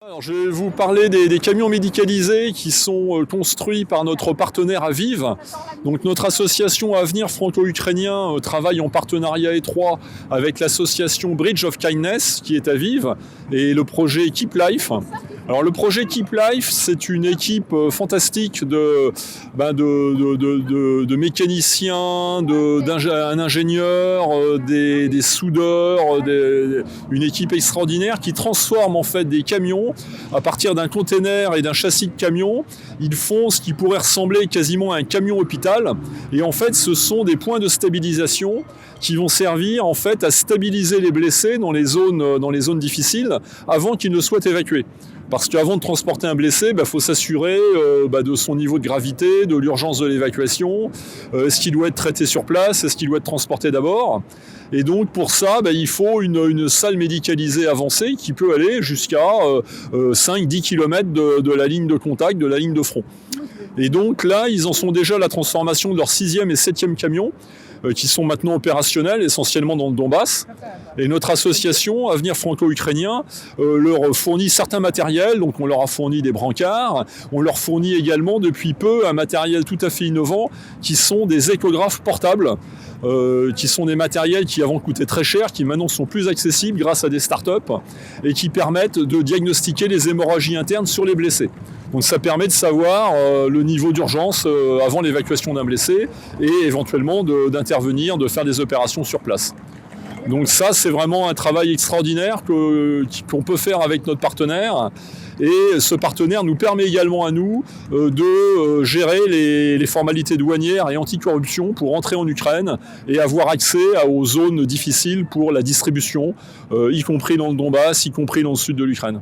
Alors, je vais vous parler des camions médicalisés qui sont construits par notre partenaire Aviv. Donc, notre association Avenir franco-ukrainien travaille en partenariat étroit avec l'association Bridge of Kindness qui est Aviv et le projet Keep Life. Alors, le projet Keep Life, c'est une équipe fantastique de mécaniciens, un ingénieur, des soudeurs, une équipe extraordinaire qui transforme en fait des camions à partir d'un container et d'un châssis de camion. Ils font ce qui pourrait ressembler quasiment à un camion hôpital. Et en fait, ce sont des points de stabilisation qui vont servir en fait à stabiliser les blessés dans les zones difficiles avant qu'ils ne soient évacués. Parce qu'avant de transporter un blessé, faut s'assurer de son niveau de gravité, de l'urgence de l'évacuation. Est-ce qu'il doit être traité sur place? Est-ce qu'il doit être transporté d'abord? Et donc pour ça, il faut une salle médicalisée avancée qui peut aller jusqu'à 5-10 km de la ligne de contact, de la ligne de front. Et donc là, ils en sont déjà à la transformation de leur 6e et 7e camion, qui sont maintenant opérationnels, essentiellement dans le Donbass. Et notre association, Avenir franco-ukrainien, leur fournit certains matériels. Donc on leur a fourni des brancards. On leur fournit également depuis peu un matériel tout à fait innovant, qui sont des échographes portables, qui sont des matériels qui avant coûtaient très cher, qui maintenant sont plus accessibles grâce à des startups et qui permettent de diagnostiquer les hémorragies internes sur les blessés. Donc ça permet de savoir le niveau d'urgence avant l'évacuation d'un blessé et éventuellement d'intervenir, de faire des opérations sur place. Donc ça, c'est vraiment un travail extraordinaire qu'on peut faire avec notre partenaire. Et ce partenaire nous permet également à nous de gérer les formalités douanières et anticorruption pour entrer en Ukraine et avoir accès aux zones difficiles pour la distribution, y compris dans le Donbass, y compris dans le sud de l'Ukraine.